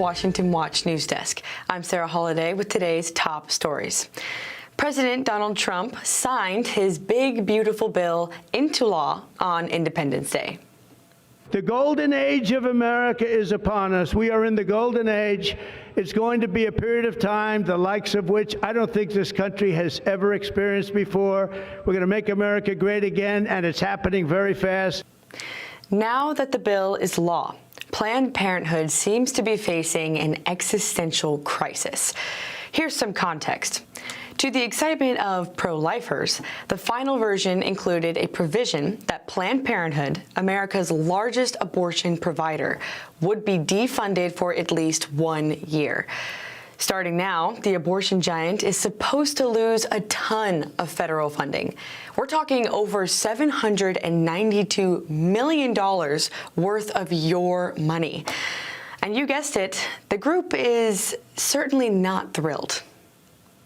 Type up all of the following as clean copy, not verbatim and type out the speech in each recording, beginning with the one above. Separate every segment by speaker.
Speaker 1: Washington Watch news desk. I'm Sarah Holliday with today's top stories. President Donald Trump signed his big, beautiful bill into law on Independence Day.
Speaker 2: The golden age of America is upon us. We are in the golden age. It's going to be a period of time, the likes of which I don't think this country has ever experienced before. We're going to make America great again, and it's happening very fast.
Speaker 1: Now that the bill is law, Planned Parenthood seems to be facing an existential crisis. Here's some context. To the excitement of pro-lifers, the final version included a provision that Planned Parenthood, America's largest abortion provider, would be defunded for at least 1 year. Starting now, the abortion giant is supposed to lose a ton of federal funding. We're talking over $792 million worth of your money. And you guessed it, the group is certainly not thrilled.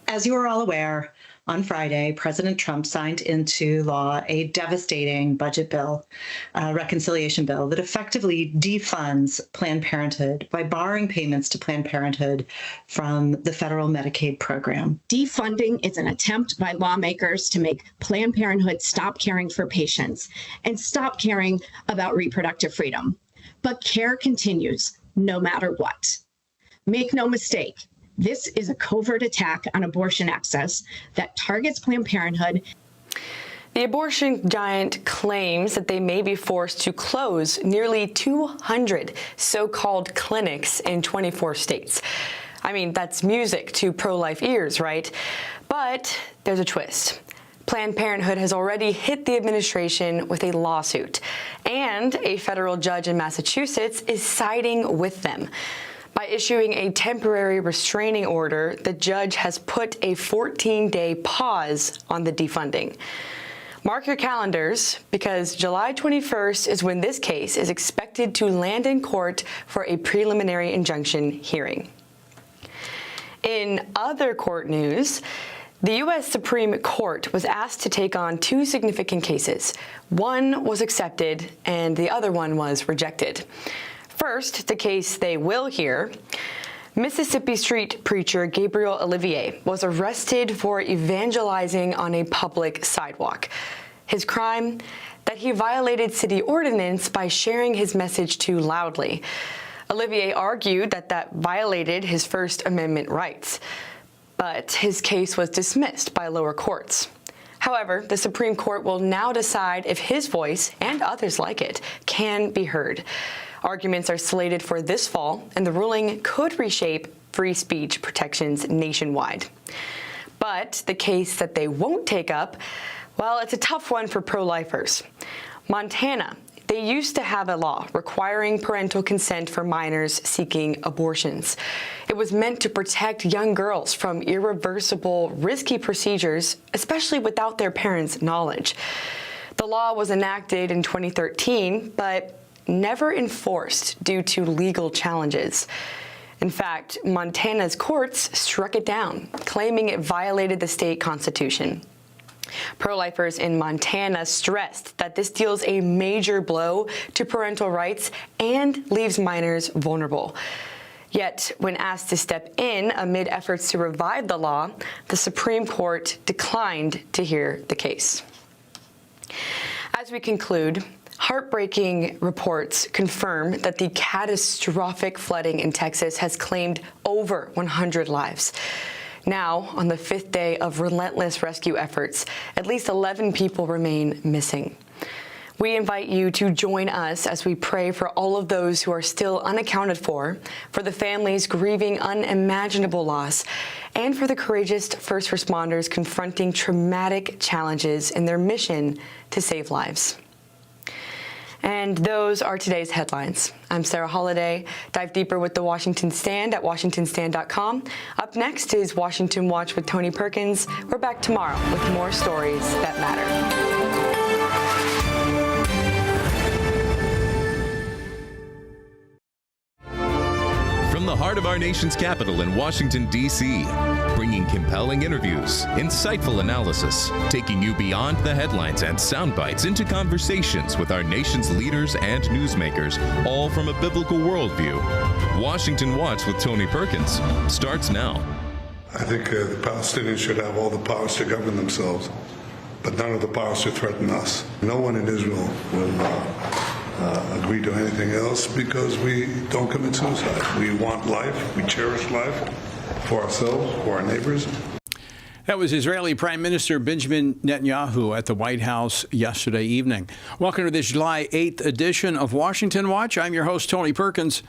Speaker 3: As you are all aware, on Friday, President Trump signed into law a devastating budget bill, a reconciliation bill that effectively defunds Planned Parenthood by barring payments to Planned Parenthood from the federal Medicaid program.
Speaker 4: Defunding is an attempt by lawmakers to make Planned Parenthood stop caring for patients and stop caring about reproductive freedom. But care continues no matter what. Make no mistake. This is a covert attack on abortion access that targets Planned Parenthood.
Speaker 1: The abortion giant claims that they may be forced to close nearly 200 so-called clinics in 24 states. I mean, that's music to pro-life ears, right? But there's a twist. Planned Parenthood has already hit the administration with a lawsuit, and a federal judge in Massachusetts is siding with them. By issuing a temporary restraining order, the judge has put a 14-day pause on the defunding. Mark your calendars, because July 21st is when this case is expected to land in court for a preliminary injunction hearing. In other court news, the U.S. Supreme Court was asked to take on two significant cases. One was accepted, and the other one was rejected. First, the case they will hear. Mississippi Street preacher Gabriel Olivier was arrested for evangelizing on a public sidewalk. His crime? That he violated city ordinance by sharing his message too loudly. Olivier argued that violated his First Amendment rights, but his case was dismissed by lower courts. However, the Supreme Court will now decide if his voice, and others like it, can be heard. Arguments are slated for this fall, and the ruling could reshape free speech protections nationwide. But the case that they won't take up, well, it's a tough one for pro-lifers. Montana, they used to have a law requiring parental consent for minors seeking abortions. It was meant to protect young girls from irreversible, risky procedures, especially without their parents' knowledge. The law was enacted in 2013, but never enforced due to legal challenges. In fact, Montana's courts struck it down, claiming it violated the state constitution. Pro-lifers in Montana stressed that this deals a major blow to parental rights and leaves minors vulnerable. Yet, when asked to step in amid efforts to revive the law, the Supreme Court declined to hear the case. As we conclude, heartbreaking reports confirm that the catastrophic flooding in Texas has claimed over 100 lives. Now, on the 5th day of relentless rescue efforts, at least 11 people remain missing. We invite you to join us as we pray for all of those who are still unaccounted for the families grieving unimaginable loss, and for the courageous first responders confronting traumatic challenges in their mission to save lives. And those are today's headlines. I'm Sarah Holliday. Dive deeper with the Washington Stand at WashingtonStand.com. Up next is Washington Watch with Tony Perkins. We're back tomorrow with more stories that matter.
Speaker 5: From the heart of our nation's capital in Washington, D.C., bringing compelling interviews, insightful analysis, taking you beyond the headlines and sound bites into conversations with our nation's leaders and newsmakers, all from a biblical worldview. Washington Watch with Tony Perkins starts now.
Speaker 6: I think the Palestinians should have all the powers to govern themselves, but none of the powers to threaten us. No one in Israel will agree to anything else because we don't commit suicide. We want life. We cherish life for ourselves, for our neighbors.
Speaker 7: That was Israeli Prime Minister Benjamin Netanyahu at the White House yesterday evening. Welcome to this July 8th edition of Washington Watch. I'm your host, Tony Perkins.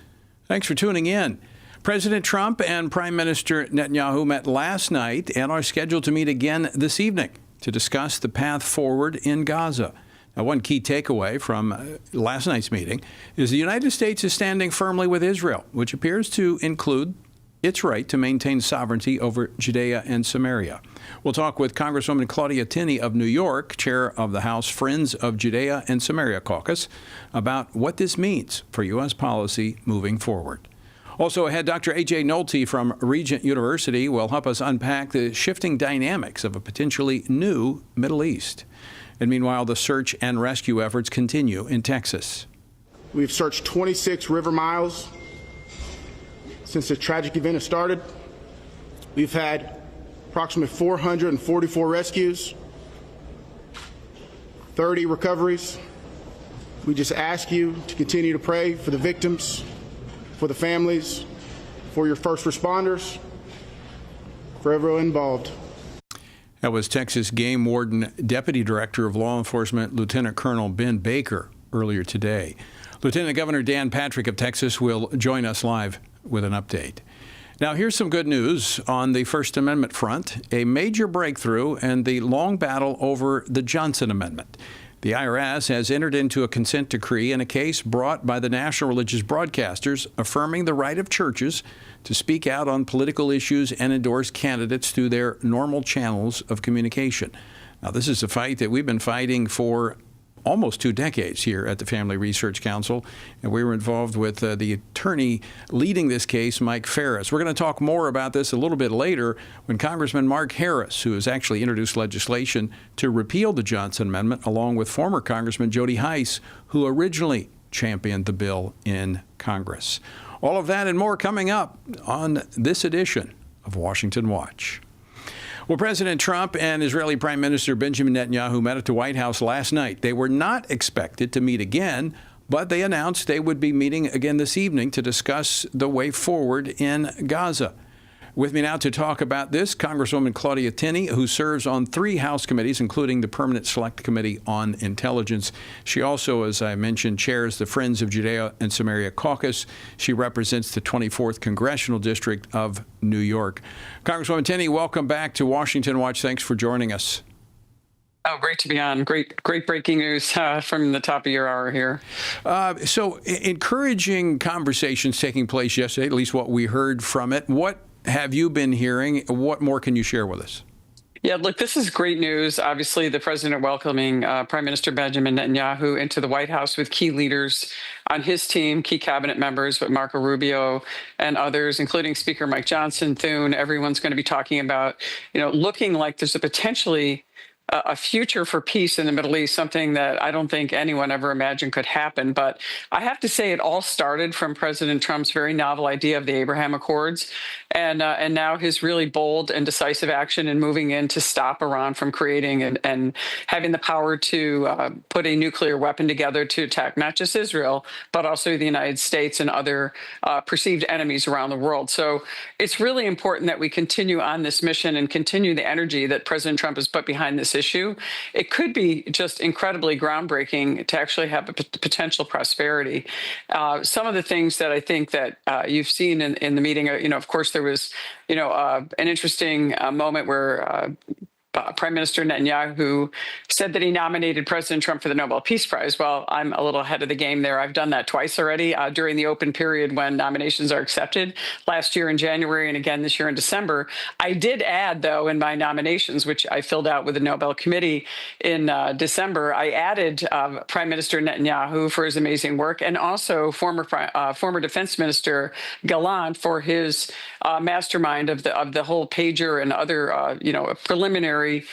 Speaker 7: Thanks for tuning in. President Trump and Prime Minister Netanyahu met last night and are scheduled to meet again this evening to discuss the path forward in Gaza. Now, one key takeaway from last night's meeting is the United States is standing firmly with Israel, which appears to include its right to maintain sovereignty over Judea and Samaria. We'll talk with Congresswoman Claudia Tenney of New York, chair of the House Friends of Judea and Samaria caucus, about what this means for U.S. policy moving forward. Also ahead, Dr. A.J. Nolte from Regent University will help us unpack the shifting dynamics of a potentially new Middle East. And meanwhile, the search and rescue efforts continue in Texas.
Speaker 8: We've searched 26 river miles since the tragic event has started. We've had approximately 444 rescues, 30 recoveries. We just ask you to continue to pray for the victims, for the families, for your first responders, for everyone involved.
Speaker 7: That was Texas Game Warden Deputy Director of Law Enforcement, Lieutenant Colonel Ben Baker, earlier today. Lieutenant Governor Dan Patrick of Texas will join us live with an update. Now, here's some good news on the First Amendment front, a major breakthrough in the long battle over the Johnson Amendment. The IRS has entered into a consent decree in a case brought by the national religious broadcasters affirming the right of churches to speak out on political issues and endorse candidates through their normal channels of communication. Now, this is a fight that we've been fighting for almost 2 decades here at the Family Research Council, and we were involved with the attorney leading this case, Mike Ferris. We're going to talk more about this a little bit later when Congressman Mark Harris, who has actually introduced legislation to repeal the Johnson Amendment, along with former Congressman Jody Hice, who originally championed the bill in Congress. All of that and more coming up on this edition of Washington Watch. Well, President Trump and Israeli Prime Minister Benjamin Netanyahu met at the White House last night. They were not expected to meet again, but they announced they would be meeting again this evening to discuss the way forward in Gaza. With me now to talk about this, Congresswoman Claudia Tenney, who serves on 3 House committees, including the Permanent Select Committee on Intelligence. She also, as I mentioned, chairs the Friends of Judea and Samaria caucus. She represents the 24th Congressional District of New York. Congresswoman Tenney, welcome back to Washington Watch. Thanks for joining us.
Speaker 9: Oh, great to be on. Great breaking news from the top of your hour here.
Speaker 7: So encouraging conversations taking place yesterday, at least what we heard from it. What have you been hearing? What more can you share with us?
Speaker 9: Yeah, look, this is great news. Obviously, the president welcoming Prime Minister Benjamin Netanyahu into the White House with key leaders on his team, key cabinet members, but Marco Rubio and others, including Speaker Mike Johnson, Thune. Everyone's going to be talking about, looking like there's a potentially a future for peace in the Middle East, something that I don't think anyone ever imagined could happen. But I have to say it all started from President Trump's very novel idea of the Abraham Accords, and now his really bold and decisive action in moving in to stop Iran from creating and having the power to put a nuclear weapon together to attack not just Israel, but also the United States and other perceived enemies around the world. So it's really important that we continue on this mission and continue the energy that President Trump has put behind this issue. It could be just incredibly groundbreaking to actually have a potential prosperity. Some of the things that I think that you've seen in the meeting, of course, there was, an interesting moment where Prime Minister Netanyahu said that he nominated President Trump for the Nobel Peace Prize. Well, I'm a little ahead of the game there. I've done that twice already during the open period when nominations are accepted, last year in January and again this year in December. I did add, though, in my nominations, which I filled out with the Nobel Committee in December, I added Prime Minister Netanyahu for his amazing work, and also former Defense Minister Gallant for his mastermind of the whole pager and other preliminary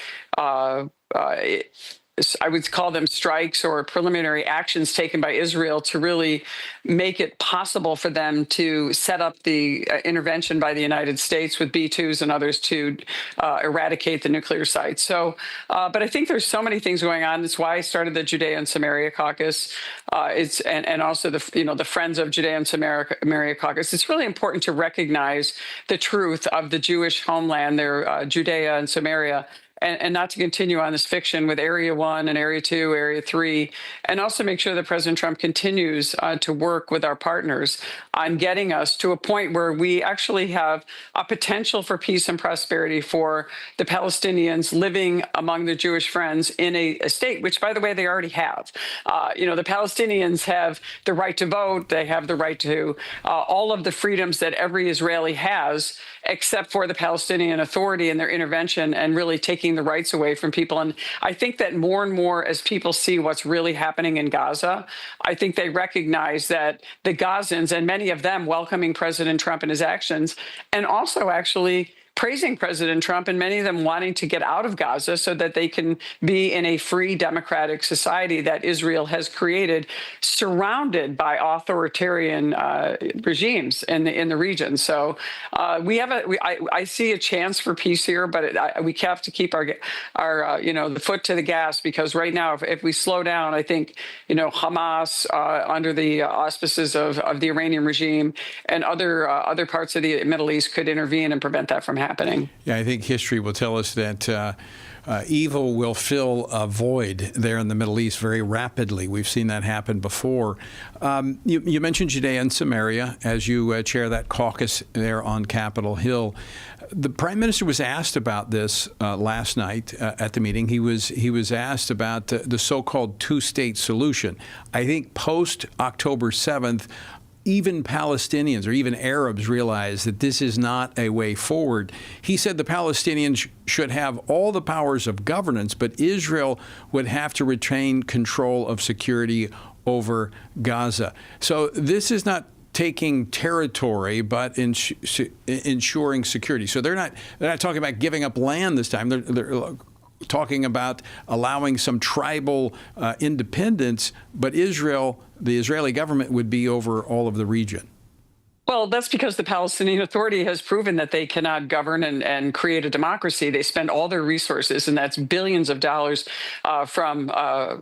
Speaker 9: I would call them strikes or preliminary actions taken by Israel to really make it possible for them to set up the intervention by the United States with B-2s and others to eradicate the nuclear sites. So, but I think there's so many things going on. That's why I started the Judea and Samaria Caucus. And also the Friends of Judea and Samaria Caucus. It's really important to recognize the truth of the Jewish homeland, their Judea and Samaria, and not to continue on this fiction with Area 1 and Area 2, Area 3, and also make sure that President Trump continues to work with our partners on getting us to a point where we actually have a potential for peace and prosperity for the Palestinians living among their Jewish friends in a state, which, by the way, they already have. The Palestinians have the right to vote. They have the right to all of the freedoms that every Israeli has, except for the Palestinian Authority and their intervention and really taking the rights away from people. And I think that more and more as people see what's really happening in Gaza, I think they recognize that the Gazans, and many of them welcoming President Trump and his actions, and also actually praising President Trump, and many of them wanting to get out of Gaza so that they can be in a free democratic society that Israel has created, surrounded by authoritarian regimes in the region. So I see a chance for peace here, but we have to keep our the foot to the gas, because right now, if we slow down, I think Hamas under the auspices of the Iranian regime and other parts of the Middle East could intervene and prevent that from happening.
Speaker 7: Yeah, I think history will tell us that evil will fill a void there in the Middle East very rapidly. We've seen that happen before. You mentioned Judea and Samaria as you chair that caucus there on Capitol Hill. The Prime Minister was asked about this last night at the meeting. He was asked about the so-called two-state solution. I think post-October 7th, even Palestinians or even Arabs realize that this is not a way forward. He said the Palestinians should have all the powers of governance, but Israel would have to retain control of security over Gaza. So this is not taking territory, but ensuring security. So they're not talking about giving up land this time. They're talking about allowing some tribal independence, but Israel, the Israeli government, would be over all of the region.
Speaker 9: Well, that's because the Palestinian Authority has proven that they cannot govern and create a democracy. They spend all their resources, and that's billions of dollars from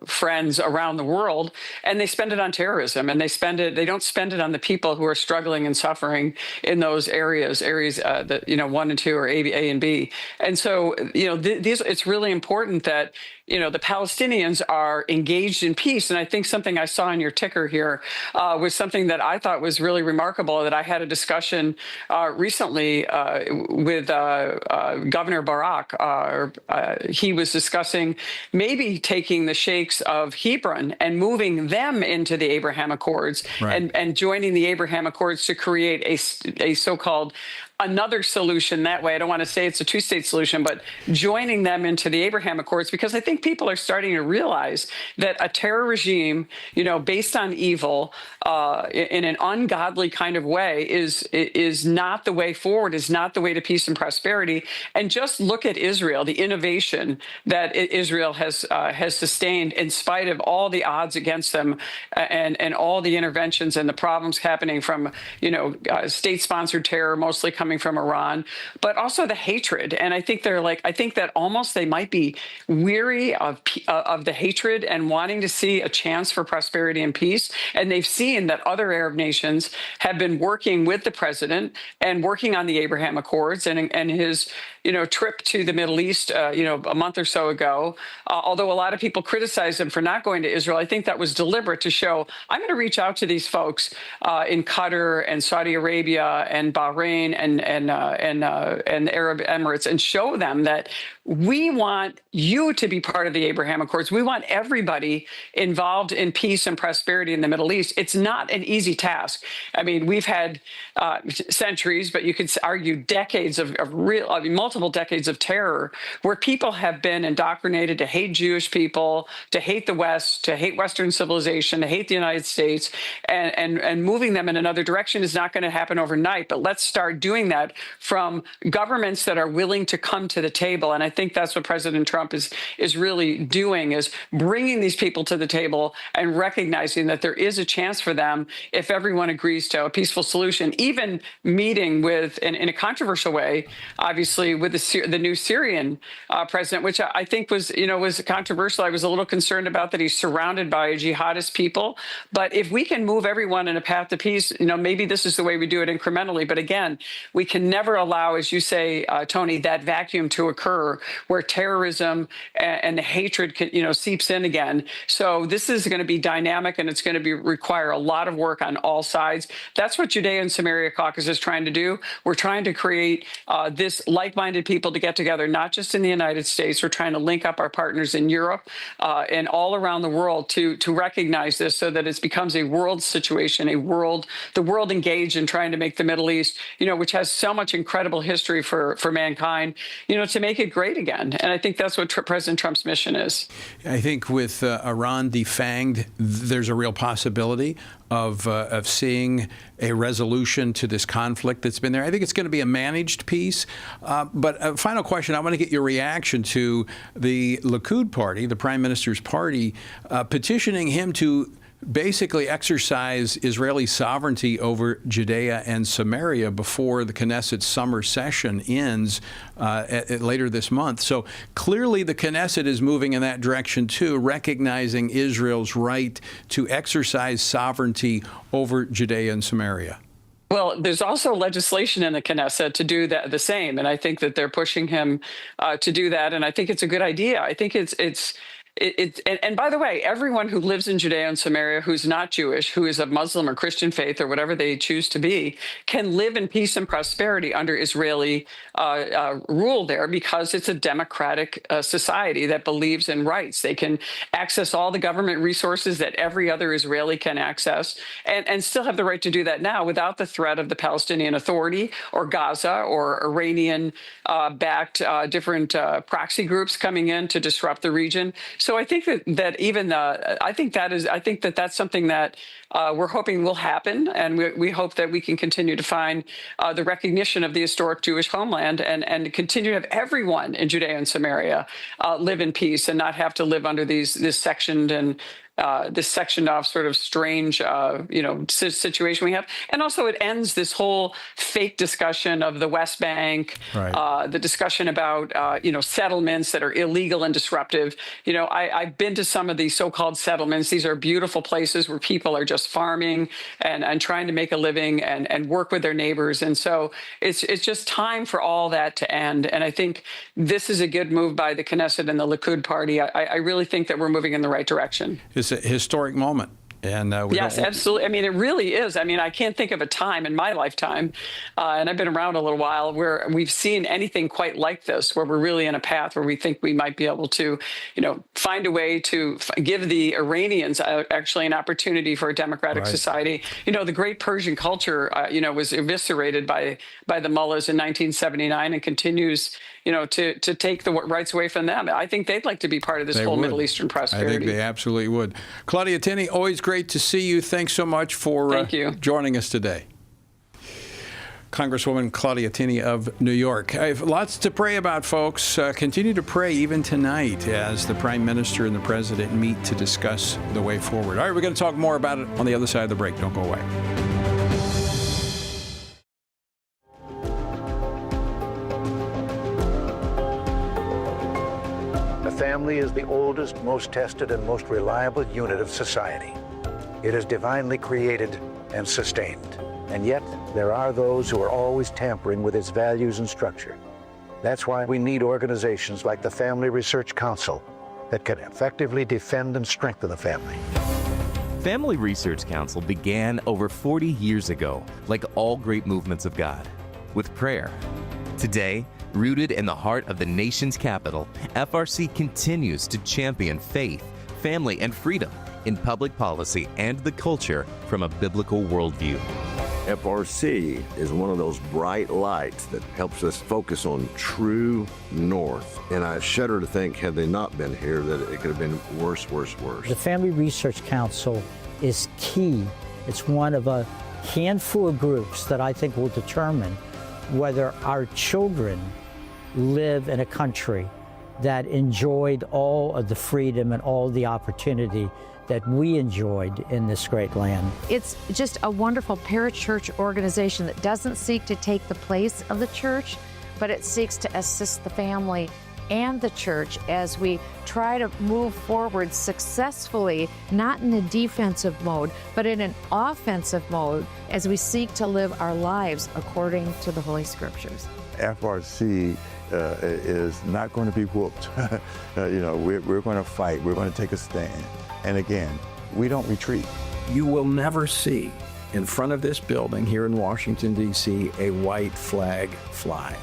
Speaker 9: friends around the world, and they spend it on terrorism. And they don't spend it on the people who are struggling and suffering in those areas that 1 and 2 or A and B. And so it's really important that the Palestinians are engaged in peace. And I think something I saw in your ticker here was something that I thought was really remarkable, that I had a discussion recently with Governor Barak. He was discussing maybe taking the sheikhs of Hebron and moving them into the Abraham Accords, right, and joining the Abraham Accords to create a so-called another solution that way. I don't want to say it's a two-state solution, but joining them into the Abraham Accords, because I think people are starting to realize that a terror regime, based on evil in an ungodly kind of way is not the way forward, is not the way to peace and prosperity. And just look at Israel, the innovation that Israel has sustained in spite of all the odds against them and all the interventions and the problems happening from, state-sponsored terror, mostly coming from Iran, but also the hatred. And I think I think that almost they might be weary of the hatred and wanting to see a chance for prosperity and peace. And they've seen that other Arab nations have been working with the president and working on the Abraham Accords and his trip to the Middle East, a month or so ago. Although a lot of people criticize him for not going to Israel, I think that was deliberate to show I'm going to reach out to these folks in Qatar and Saudi Arabia and Bahrain and the Arab Emirates and show them that we want you to be part of the Abraham Accords. We want everybody involved in peace and prosperity in the Middle East. It's not an easy task. I mean, we've had centuries, but you could argue decades of multiple decades of terror where people have been indoctrinated to hate Jewish people, to hate the West, to hate Western civilization, to hate the United States, and moving them in another direction is not going to happen overnight. But let's start doing that from governments that are willing to come to the table. And I think that's what President Trump is really doing, is bringing these people to the table and recognizing that there is a chance for them if everyone agrees to a peaceful solution. Even meeting with, in a controversial way, obviously, with the new Syrian president, which I think was controversial. I was a little concerned about that he's surrounded by jihadist people. But if we can move everyone in a path to peace, maybe this is the way we do it incrementally. But again, we can never allow, as you say, Tony, that vacuum to occur where terrorism and the hatred seeps in again. So this is going to be dynamic, and it's going to require a lot of work on all sides. That's what Judea and Samaria Caucus is trying to do. We're trying to create this like-minded people to get together, not just in the United States. We're trying to link up our partners in Europe and all around the world to recognize this so that it becomes a world situation, the world engaged in trying to make the Middle East, which has so much incredible history for mankind, to make it great again. And I think that's what President Trump's mission is.
Speaker 7: I think with Iran defanged, there's a real possibility of seeing a resolution to this conflict that's been there. I think it's going to be a managed peace. But a final question, I want to get your reaction to the Likud party, the prime minister's party, petitioning him to basically exercise Israeli sovereignty over Judea and Samaria before the Knesset summer session ends later this month. So clearly the Knesset is moving in that direction too, recognizing Israel's right to exercise sovereignty over Judea and Samaria.
Speaker 9: Well, there's also legislation in the Knesset to do that, the same, and I think that they're pushing him to do that, and I think it's a good idea. I think and by the way, everyone who lives in Judea and Samaria who's not Jewish, who is of Muslim or Christian faith or whatever they choose to be, can live in peace and prosperity under Israeli rule there because it's a democratic society that believes in rights. They can access all the government resources that every other Israeli can access and still have the right to do that now without the threat of the Palestinian Authority or Gaza or Iranian-backed different proxy groups coming in to disrupt the region. So I think that's something that we're hoping will happen, and we hope that we can continue to find the recognition of the historic Jewish homeland and continue to have everyone in Judea and Samaria live in peace and not have to live under this sectioned off sort of strange, situation we have. And also it ends this whole fake discussion of the West Bank, right. The discussion about, settlements that are illegal and disruptive. I've been to some of these so-called settlements. These are beautiful places where people are just farming and trying to make a living and work with their neighbors. And so it's just time for all that to end. And I think this is a good move by the Knesset and the Likud party. I really think that we're moving in the right direction.
Speaker 7: It's a historic moment. And
Speaker 9: yes, absolutely. I mean, it really is. I mean, I can't think of a time in my lifetime, and I've been around a little while, where we've seen anything quite like this, where we're really in a path where we think we might be able to, find a way to give the Iranians actually an opportunity for a democratic society. The great Persian culture, was eviscerated by the mullahs in 1979 and continues, to take the rights away from them. I think they'd like to be part of this whole Middle Eastern prosperity.
Speaker 7: I think they absolutely would. Claudia Tenney, always great to see you. Thanks so much for joining us today. Congresswoman Claudia Tenney of New York. I have lots to pray about, folks. Continue to pray even tonight as the Prime Minister and the President meet to discuss the way forward. All right, we're going to talk more about it on the other side of the break. Don't go away.
Speaker 10: The family is the oldest, most tested, and most reliable unit of society. It is divinely created and sustained. And yet, there are those who are always tampering with its values and structure. That's why we need organizations like the Family Research Council that can effectively defend and strengthen the family.
Speaker 11: Family Research Council began over 40 years ago, like all great movements of God, with prayer. Today, Rooted in the heart of the nation's capital, FRC continues to champion faith, family, and freedom in public policy and the culture from a biblical worldview.
Speaker 12: FRC is one of those bright lights that helps us focus on true north. And I shudder to think, had they not been here, that it could have been worse.
Speaker 13: The Family Research Council is key. It's one of a handful of groups that I think will determine whether our children live in a country that enjoyed all of the freedom and all the opportunity that we enjoyed in this great land.
Speaker 14: It's just a wonderful parachurch organization that doesn't seek to take the place of the church, but it seeks to assist the family and the church as we try to move forward successfully, not in a defensive mode, but in an offensive mode as we seek to live our lives according to the Holy Scriptures.
Speaker 15: FRC is not going to be whooped. We're going to fight. We're going to take a stand. And again, we don't retreat.
Speaker 16: You will never see in front of this building here in Washington, D.C., a white flag fly.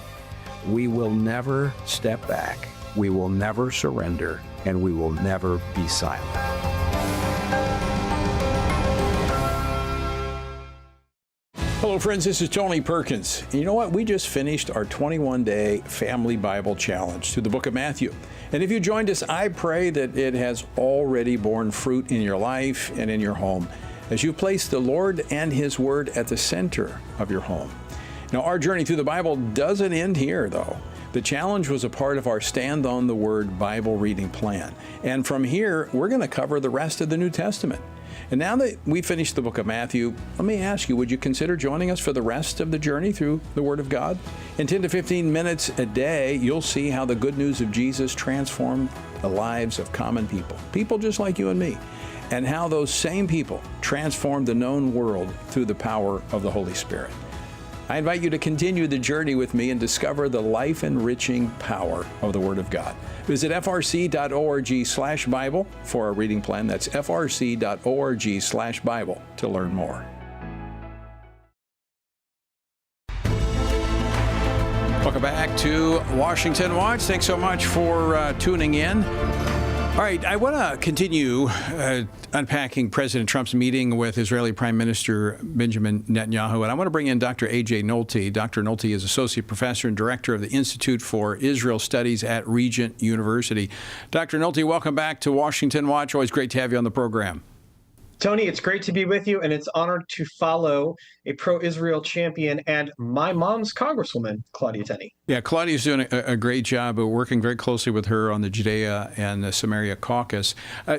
Speaker 16: We will never step back. We will never surrender, and we will never be silent.
Speaker 7: Hello, friends. This is Tony Perkins. And you know what? We just finished our 21-day Family Bible Challenge through the book of Matthew. And if you joined us, I pray that it has already borne fruit in your life and in your home as you place the Lord and His Word at the center of your home. Now, our journey through the Bible doesn't end here, though. The challenge was a part of our Stand on the Word Bible reading plan. And from here, we're going to cover the rest of the New Testament. And now that we finished the book of Matthew, let me ask you, would you consider joining us for the rest of the journey through the Word of God? In 10 to 15 minutes a day, you'll see how the good news of Jesus transformed the lives of common people just like you and me, and how those same people transformed the known world through the power of the Holy Spirit. I invite you to continue the journey with me and discover the life-enriching power of the Word of God. Visit frc.org/Bible for our reading plan. That's frc.org/Bible to learn more. Welcome back to Washington Watch. Thanks so much for tuning in. All right, I want to continue unpacking President Trump's meeting with Israeli Prime Minister Benjamin Netanyahu, and I want to bring in Dr. A.J. Nolte. Dr. Nolte is Associate Professor and Director of the Institute for Israel Studies at Regent University. Dr. Nolte, welcome back to Washington Watch. Always great to have you on the program.
Speaker 17: Tony, it's great to be with you, and it's honored to follow a pro-Israel champion and my mom's Congresswoman, Claudia Tenney.
Speaker 7: Yeah, Claudia's doing a great job of working very closely with her on the Judea and the Samaria caucus.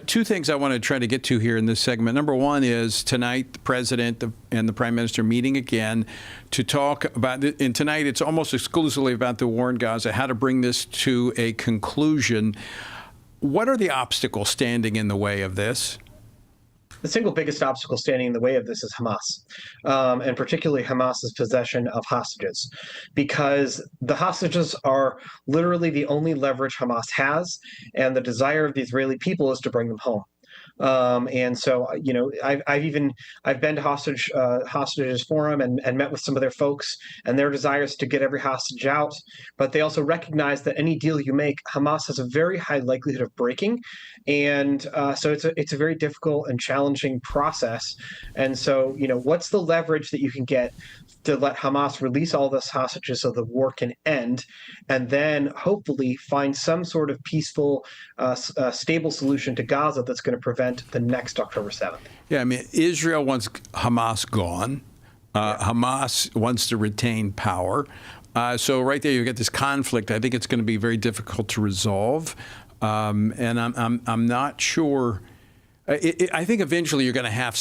Speaker 7: Two things I want to try to get to here in this segment. Number one is tonight, the President and the Prime Minister meeting again to talk about, and tonight it's almost exclusively about the war in Gaza, how to bring this to a conclusion. What are the obstacles standing in the way of this?
Speaker 17: The single biggest obstacle standing in the way of this is Hamas, and particularly Hamas's possession of hostages, because the hostages are literally the only leverage Hamas has, and the desire of the Israeli people is to bring them home. And so, I've been to hostages forum and met with some of their folks, and their desire is to get every hostage out. But they also recognize that any deal you make, Hamas has a very high likelihood of breaking, and so it's a very difficult and challenging process. And so, what's the leverage that you can get to let Hamas release all those hostages so the war can end, and then hopefully find some sort of peaceful, stable solution to Gaza that's going to prevent the next October 7th.
Speaker 7: Yeah, I mean, Israel wants Hamas gone. Hamas wants to retain power. So right there, you get this conflict. I think it's going to be very difficult to resolve, and I'm not sure. I think eventually you're going to have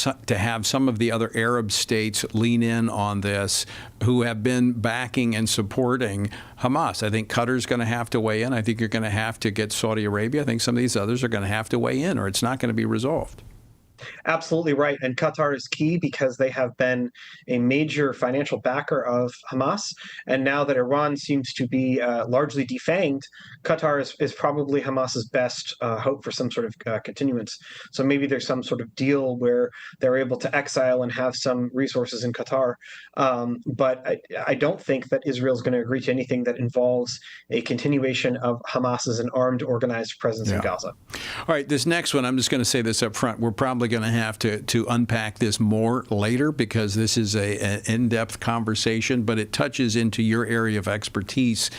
Speaker 7: some of the other Arab states lean in on this, who have been backing and supporting Hamas. I think Qatar's going to have to weigh in. I think you're going to have to get Saudi Arabia. I think some of these others are going to have to weigh in, or it's not going to be resolved.
Speaker 17: Absolutely right. And Qatar is key because they have been a major financial backer of Hamas. And now that Iran seems to be largely defanged, Qatar is probably Hamas's best hope for some sort of continuance. So maybe there's some sort of deal where they're able to exile and have some resources in Qatar. But I don't think that Israel is going to agree to anything that involves a continuation of Hamas as an armed, organized presence in Gaza.
Speaker 7: All right, this next one, I'm just going to say this up front. We're probably going to have to unpack this more later because this is an in-depth conversation, but it touches into your area of expertise.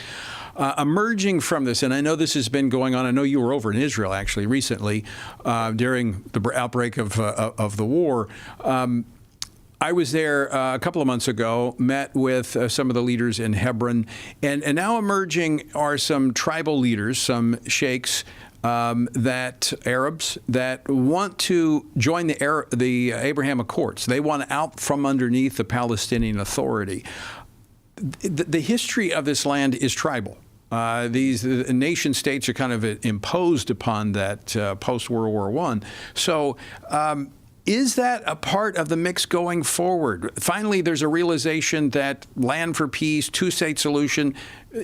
Speaker 7: Emerging from this, and I know this has been going on. I know you were over in Israel actually recently during the outbreak of the war. I was there a couple of months ago, met with some of the leaders in Hebron, and now emerging are some tribal leaders, some sheikhs, Arabs that want to join the Abraham Accords. They want out from underneath the Palestinian Authority. The history of this land is tribal. These nation states are kind of imposed upon that post-World War I. So is that a part of the mix going forward? Finally, there's a realization that land for peace, two-state solution,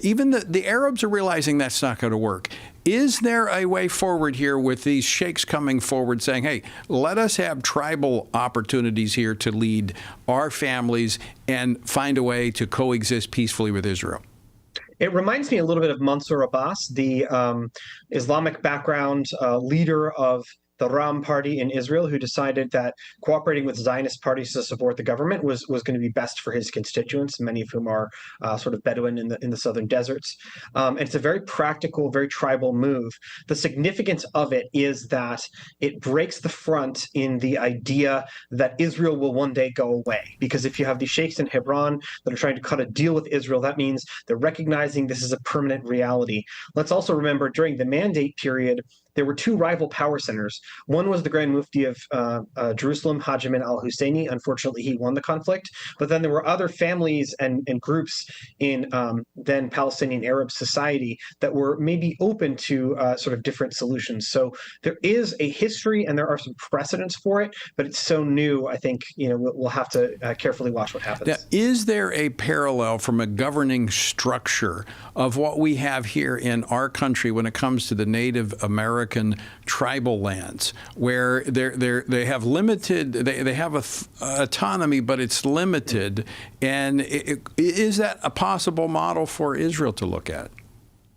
Speaker 7: even the Arabs are realizing that's not going to work. Is there a way forward here with these sheikhs coming forward saying, hey, let us have tribal opportunities here to lead our families and find a way to coexist peacefully with Israel?
Speaker 17: It reminds me a little bit of Mansour Abbas, the Islamic background leader of the Ram party in Israel, who decided that cooperating with Zionist parties to support the government was going to be best for his constituents, many of whom are sort of Bedouin in the southern deserts. And it's a very practical, very tribal move. The significance of it is that it breaks the front in the idea that Israel will one day go away. Because if you have these sheikhs in Hebron that are trying to cut a deal with Israel, that means they're recognizing this is a permanent reality. Let's also remember during the mandate period, there were two rival power centers. One was the Grand Mufti of Jerusalem, Hajj Amin al-Husseini. Unfortunately, he won the conflict. But then there were other families and groups in then Palestinian Arab society that were maybe open to sort of different solutions. So there is a history and there are some precedents for it, but it's so new, I think we'll have to carefully watch what happens.
Speaker 7: Now, is there a parallel from a governing structure of what we have here in our country when it comes to the Native American tribal lands, where they have limited, they have autonomy, but it's limited, and is that a possible model for Israel to look at?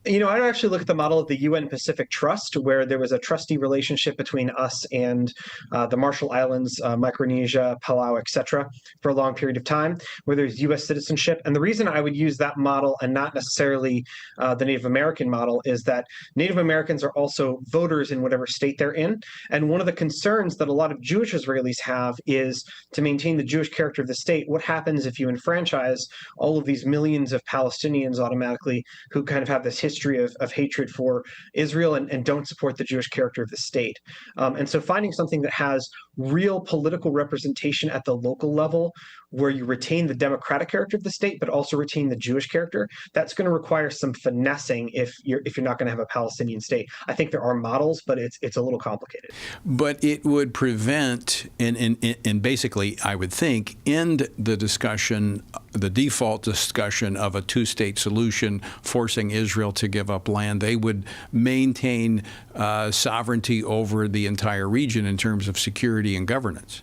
Speaker 17: I'd actually look at the model of the UN Pacific Trust, where there was a trustee relationship between us and the Marshall Islands, Micronesia, Palau, etc., for a long period of time, where there's U.S. citizenship. And the reason I would use that model and not necessarily the Native American model is that Native Americans are also voters in whatever state they're in. And one of the concerns that a lot of Jewish Israelis have is to maintain the Jewish character of the state. What happens if you enfranchise all of these millions of Palestinians automatically who kind of have this history of hatred for Israel and don't support the Jewish character of the state. And so finding something that has real political representation at the local level where you retain the democratic character of the state, but also retain the Jewish character, that's going to require some finessing if you're not going to have a Palestinian state. I think there are models, but it's a little complicated.
Speaker 7: But it would prevent and basically, I would think, end the discussion, the default discussion of a two-state solution, forcing Israel to give up land. They would maintain sovereignty over the entire region in terms of security and governance.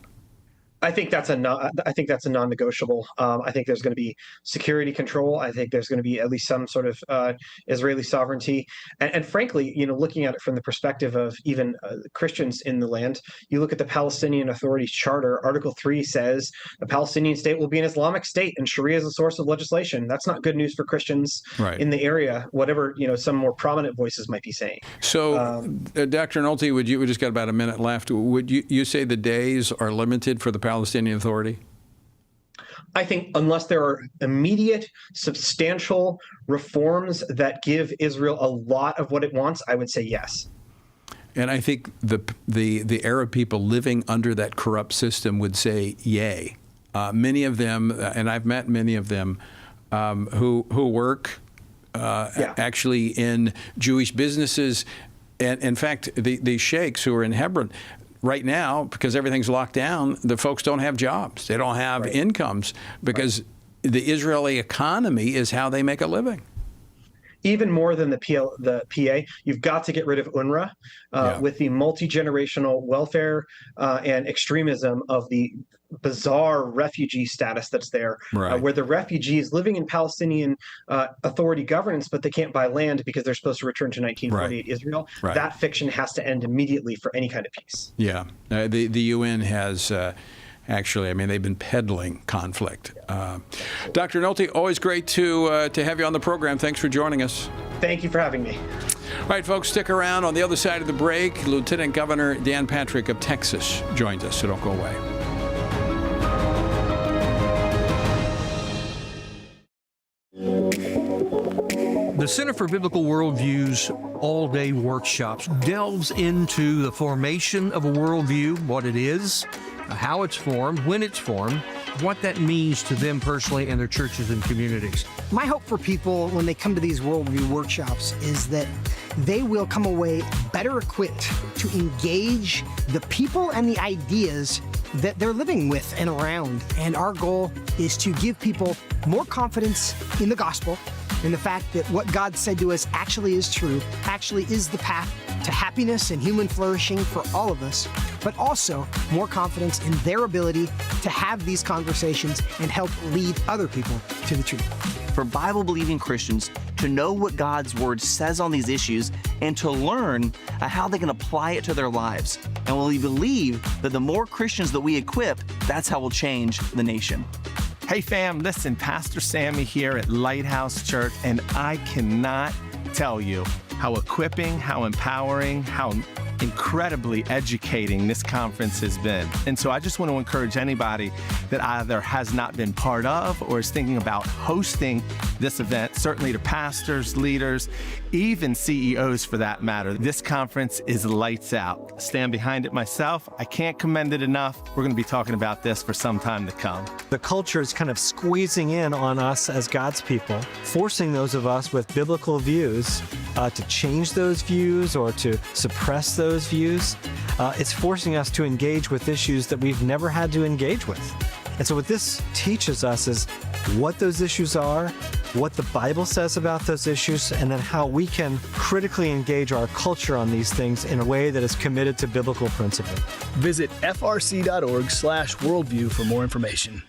Speaker 17: I think that's a non-negotiable. I think there's going to be security control. I think there's going to be at least some sort of Israeli sovereignty. And frankly, looking at it from the perspective of even Christians in the land, you look at the Palestinian Authority's charter. Article 3 says the Palestinian state will be an Islamic state, and Sharia is a source of legislation. That's not good news for Christians in the area, whatever some more prominent voices might be saying.
Speaker 7: So, Dr. Nolte, we just got about a minute left. Would you say the days are limited for the Palestinian Authority?
Speaker 17: I think unless there are immediate, substantial reforms that give Israel a lot of what it wants, I would say yes.
Speaker 7: And I think the Arab people living under that corrupt system would say yay. Many of them, and I've met many of them, who work actually in Jewish businesses. And in fact, the sheikhs who are in Hebron, right now, because everything's locked down, the folks don't have jobs. They don't have incomes because the Israeli economy is how they make a living.
Speaker 17: Even more than the PA, you've got to get rid of UNRWA with the multi-generational welfare and extremism of the bizarre refugee status that's there, where the refugees living in Palestinian Authority governance, but they can't buy land because they're supposed to return to 1948 Israel. That fiction has to end immediately for any kind of peace.
Speaker 7: Yeah, the UN has... Actually, I mean, they've been peddling conflict. Dr. Nolte, always great to have you on the program. Thanks for joining us.
Speaker 17: Thank you for having me.
Speaker 7: All right, folks, stick around. On the other side of the break, Lieutenant Governor Dan Patrick of Texas joins us, so don't go away.
Speaker 18: The Center for Biblical Worldview's all-day workshops delves into the formation of a worldview, what it is, how it's formed, when it's formed, what that means to them personally and their churches and communities.
Speaker 19: My hope for people when they come to these worldview workshops is that they will come away better equipped to engage the people and the ideas that they're living with and around. And our goal is to give people more confidence in the gospel, in the fact that what God said to us actually is true, actually is the path to happiness and human flourishing for all of us, but also more confidence in their ability to have these conversations and help lead other people to the truth.
Speaker 20: For Bible-believing Christians to know what God's Word says on these issues and to learn how they can apply it to their lives. And we believe that the more Christians that we equip, that's how we'll change the nation.
Speaker 21: Hey fam, listen, Pastor Sammy here at Lighthouse Church, and I cannot tell you how equipping, how empowering, how incredibly educating this conference has been. And so I just want to encourage anybody that either has not been part of or is thinking about hosting this event, certainly to pastors, leaders, even CEOs for that matter. This conference is lights out. I stand behind it myself. I can't commend it enough. We're going to be talking about this for some time to come.
Speaker 22: The culture is kind of squeezing in on us as God's people, forcing those of us with biblical views to change those views or to suppress those views. It's forcing us to engage with issues that we've never had to engage with. And so what this teaches us is what those issues are, what the Bible says about those issues, and then how we can critically engage our culture on these things in a way that is committed to biblical principle.
Speaker 23: Visit frc.org/worldview for more information.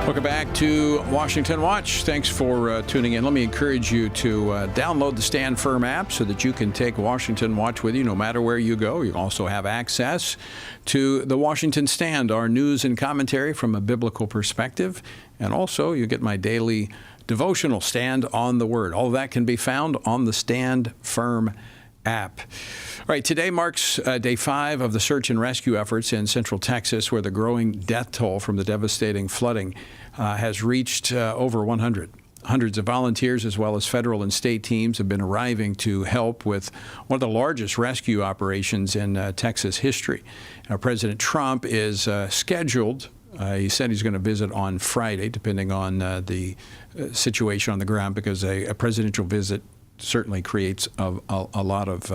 Speaker 7: Welcome back to Washington Watch. Thanks for tuning in. Let me encourage you to download the Stand Firm app so that you can take Washington Watch with you no matter where you go. You also have access to the Washington Stand, our news and commentary from a biblical perspective. And also you get my daily devotional, Stand on the Word. All of that can be found on the Stand Firm app. All right, today marks day 5 of the search and rescue efforts in central Texas, where the growing death toll from the devastating flooding has reached over 100. Hundreds of volunteers as well as federal and state teams have been arriving to help with one of the largest rescue operations in Texas history. President Trump is scheduled. He said he's going to visit on Friday, depending on the situation on the ground, because a presidential visit certainly creates a lot of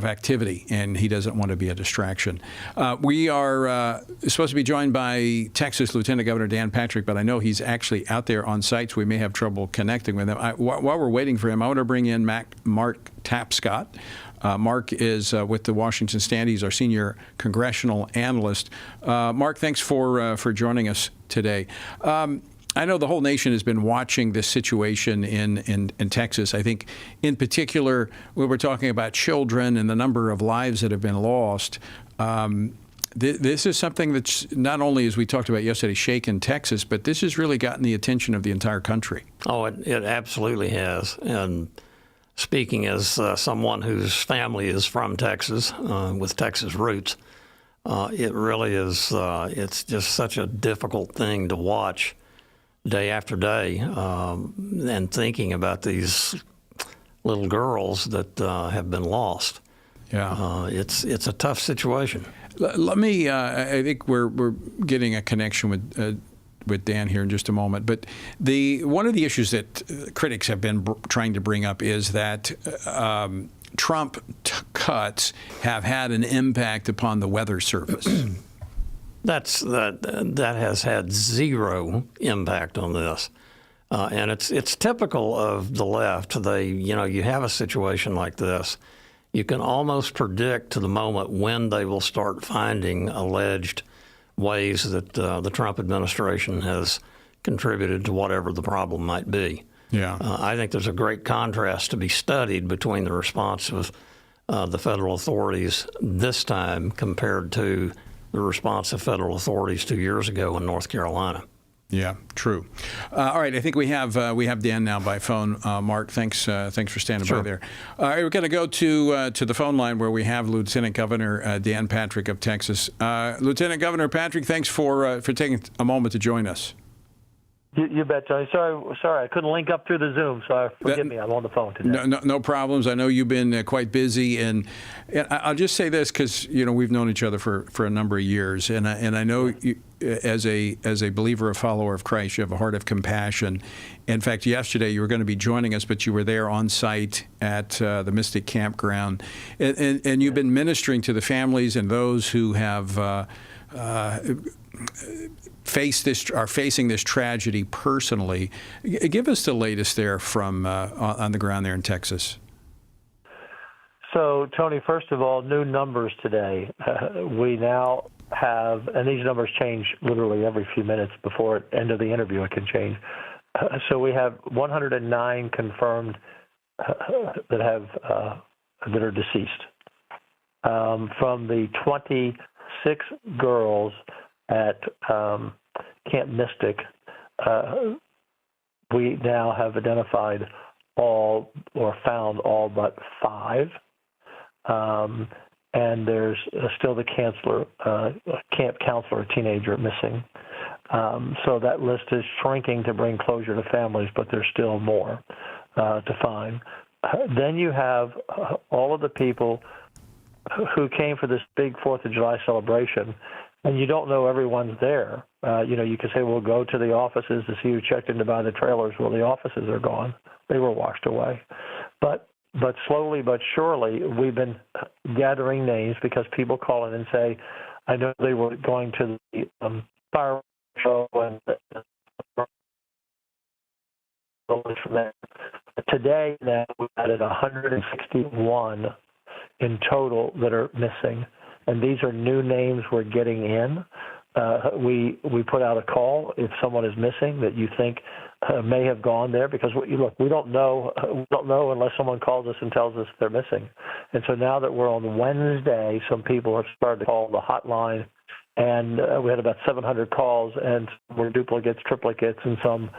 Speaker 7: activity, and he doesn't want to be a distraction. We are supposed to be joined by Texas Lieutenant Governor Dan Patrick, but I know he's actually out there on site, so we may have trouble connecting with him. While we're waiting for him, I want to bring in Mark Tapscott. Mark is with the Washington Stand. He's our senior congressional analyst. Mark, thanks for joining us today. I know the whole nation has been watching this situation in Texas. I think in particular, when we're talking about children and the number of lives that have been lost, this is something that's not only, as we talked about yesterday, shaken Texas, but this has really gotten the attention of the entire country.
Speaker 24: Oh, it absolutely has. And speaking as someone whose family is from Texas, with Texas roots, it really is, it's just such a difficult thing to watch day after day, and thinking about these little girls that have been lost.
Speaker 7: Yeah,
Speaker 24: it's a tough situation.
Speaker 7: Let me. I think we're getting a connection with with Dan here in just a moment. But one of the issues that critics have been trying to bring up is that Trump cuts have had an impact upon the Weather Service.
Speaker 24: That has had zero impact on this. And it's typical of the left. You have a situation like this. You can almost predict to the moment when they will start finding alleged ways that the Trump administration has contributed to whatever the problem might be.
Speaker 7: Yeah.
Speaker 24: I think there's a great contrast to be studied between the response of the federal authorities this time compared to the response of federal authorities 2 years ago in North Carolina.
Speaker 7: Yeah, true. All right, I think we have Dan now by phone. Mark, thanks for standing by there. All right, we're going to go to the phone line where we have Lieutenant Governor Dan Patrick of Texas. Lieutenant Governor Patrick, thanks for taking a moment to join us.
Speaker 2: You bet, Tony. Sorry, I couldn't link up through the Zoom, so forgive me. I'm on the phone today.
Speaker 7: No problems. I know you've been quite busy, and I'll just say this because we've known each other for a number of years, and I know you, as a believer, a follower of Christ, you have a heart of compassion. In fact, yesterday you were going to be joining us, but you were there on site at the Mystic Campground, and you've been ministering to the families and those who have are facing this tragedy personally. Give us the latest there from on the ground there in Texas.
Speaker 2: So, Tony, first of all, new numbers today. We now have, and these numbers change literally every few minutes before the end of the interview, it can change. So we have 109 confirmed that are deceased. From the 26 girls at Camp Mystic, we now have identified all or found all but 5. And there's still the camp counselor, a teenager, missing. So that list is shrinking to bring closure to families, but there's still more to find. Then you have all of the people who came for this big 4th of July celebration, and you don't know everyone's there. You can say, well, go to the offices to see who checked in to buy the trailers. Well, the offices are gone. They were washed away. But slowly but surely, we've been gathering names because people call in and say, I know they were going to the fireworks show and from there. Today, now, we've added 161 in total that are missing. And these are new names we're getting in. We put out a call if someone is missing that you think may have gone there, because we don't know unless someone calls us and tells us they're missing. And so now that we're on Wednesday, some people have started to call the hotline, and we had about 700 calls, and some were duplicates, triplicates, and some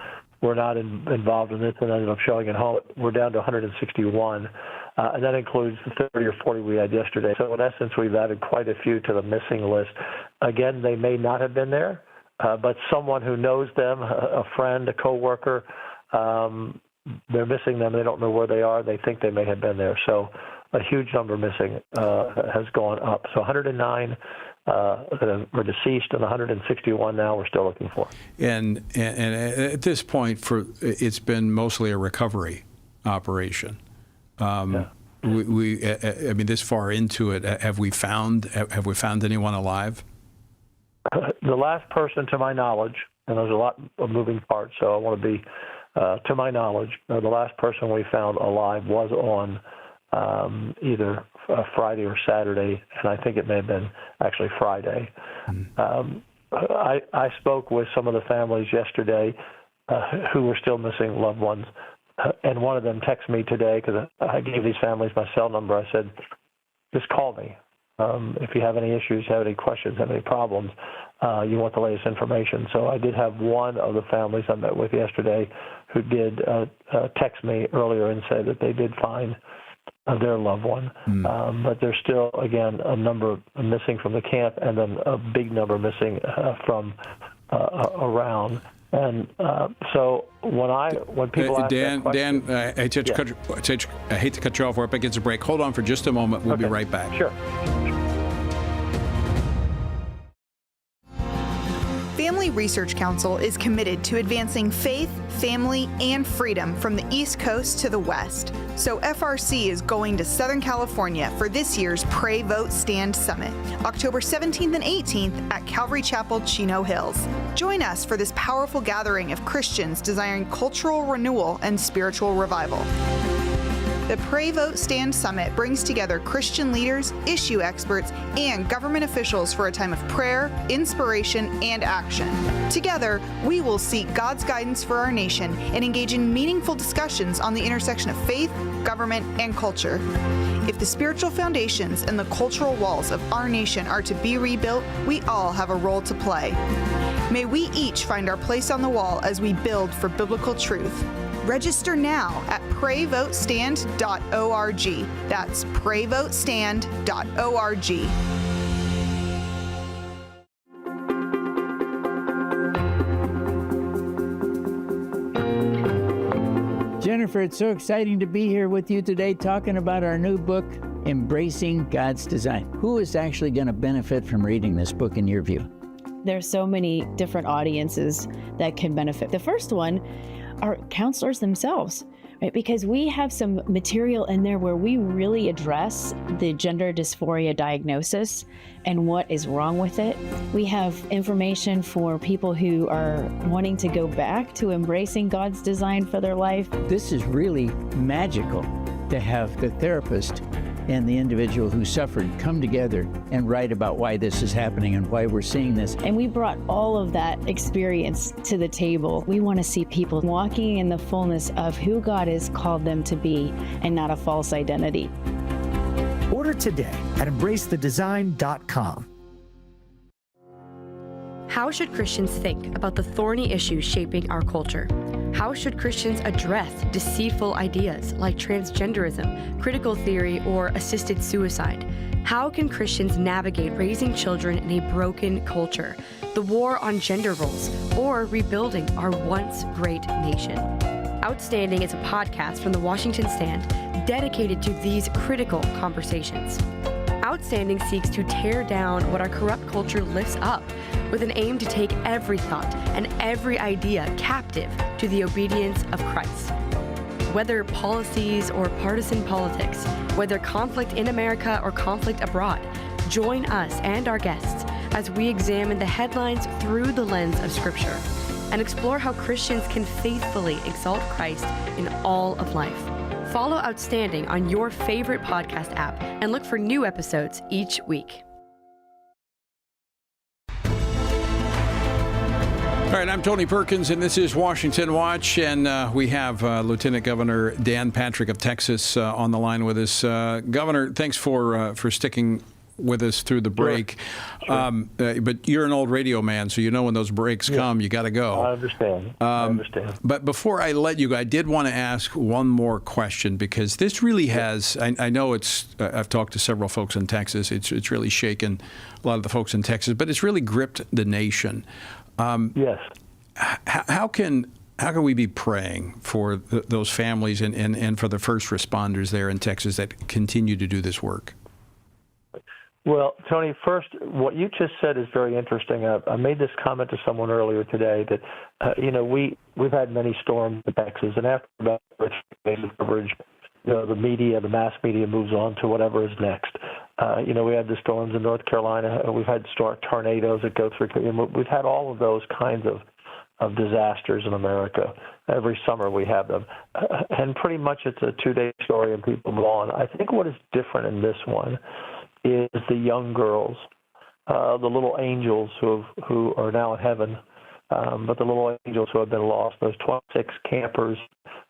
Speaker 2: were not involved in this and ended up showing at home. We're down to 161. And that includes the 30 or 40 we had yesterday. So in essence, we've added quite a few to the missing list. Again, they may not have been there, but someone who knows them, a friend, a coworker, they're missing them. They don't know where they are. They think they may have been there. So a huge number missing has gone up. So 109 were deceased, and 161 now we're still looking for.
Speaker 7: And at this point, it's been mostly a recovery operation. I mean, this far into it, have we found anyone alive?
Speaker 2: The last person, to my knowledge, and there's a lot of moving parts, so I want to be, to my knowledge, the last person we found alive was on either Friday or Saturday, and I think it may have been actually Friday. I spoke with some of the families yesterday who were still missing loved ones. And one of them texted me today because I gave these families my cell number. I said, just call me. If you have any issues, have any questions, have any problems, you want the latest information. So I did have one of the families I met with yesterday who did text me earlier and say that they did find their loved one. But there's still, again, a number missing from the camp, and then a big number missing from around. And so when people ask
Speaker 7: Dan,
Speaker 2: that question,
Speaker 7: I hate to cut you off. We're up against a break. Hold on for just a moment. We'll be right back.
Speaker 2: Sure.
Speaker 3: Family
Speaker 1: Family Research Council is committed to advancing faith, family, and freedom from the East Coast to the West. So FRC is going to Southern California for this year's Pray, Vote, Stand Summit, October 17th and 18th at Calvary Chapel, Chino Hills. Join us for this powerful gathering of Christians desiring cultural renewal and spiritual revival. The Pray, Vote, Stand Summit brings together Christian leaders, issue experts, and government officials for a time of prayer, inspiration, and action. Together, we will seek God's guidance for our nation and engage in meaningful discussions on the intersection of faith, government, and culture. If the spiritual foundations and the cultural walls of our nation are to be rebuilt, we all have a role to play. May we each find our place on the wall as we build for biblical truth. Register now at prayvotestand.org. That's prayvotestand.org.
Speaker 3: Jennifer, it's so exciting to be here with you today talking about our new book, Embracing God's Design. Who is actually going to benefit from reading this book in your view?
Speaker 4: There's so many different audiences that can benefit. The first one are counselors themselves, right? Because we have some material in there where we really address the gender dysphoria diagnosis and what is wrong with it. We have information for people who are wanting to go back to embracing God's design for their life.
Speaker 3: This is really magical to have the therapist and the individual who suffered come together and write about why this is happening and why we're seeing this.
Speaker 4: And we brought all of that experience to the table. We want to see people walking in the fullness of who God has called them to be and not a false identity.
Speaker 23: Order today at embracethedesign.com.
Speaker 25: How should Christians think about the thorny issues shaping our culture? How should Christians address deceitful ideas like transgenderism, critical theory, or assisted suicide? How can Christians navigate raising children in a broken culture, the war on gender roles, or rebuilding our once great nation? Outstanding is a podcast from the Washington Stand dedicated to these critical conversations. Outstanding seeks to tear down what our corrupt culture lifts up with an aim to take every thought and every idea captive to the obedience of Christ. Whether policies or partisan politics, whether conflict in America or conflict abroad, join us and our guests as we examine the headlines through the lens of Scripture and explore how Christians can faithfully exalt Christ in all of life. Follow Outstanding on your favorite podcast app and look for new episodes each week.
Speaker 7: All right, I'm Tony Perkins, and this is Washington Watch, and we have Lieutenant Governor Dan Patrick of Texas on the line with us. Governor, thanks for sticking with us through the break. Sure. But you're an old radio man, so you know when those breaks come, you got to go.
Speaker 2: I understand.
Speaker 7: But before I let you go, I did want to ask one more question, because this really has, I know it's, I've talked to several folks in Texas, it's really shaken a lot of the folks in Texas, but it's really gripped the nation.
Speaker 2: Yes.
Speaker 7: How can we be praying for those families and for the first responders there in Texas that continue to do this work?
Speaker 2: Well, Tony, first, what you just said is very interesting. I made this comment to someone earlier today that, we've had many storms in Texas, and after about 3 days of coverage, the media, the mass media moves on to whatever is next. We had the storms in North Carolina. We've had tornadoes that go through. We've had all of those kinds of disasters in America. Every summer we have them. And pretty much it's a 2-day story and people move on. I think what is different in this one is the young girls, the little angels who are now in heaven, but the little angels who have been lost, those 26 campers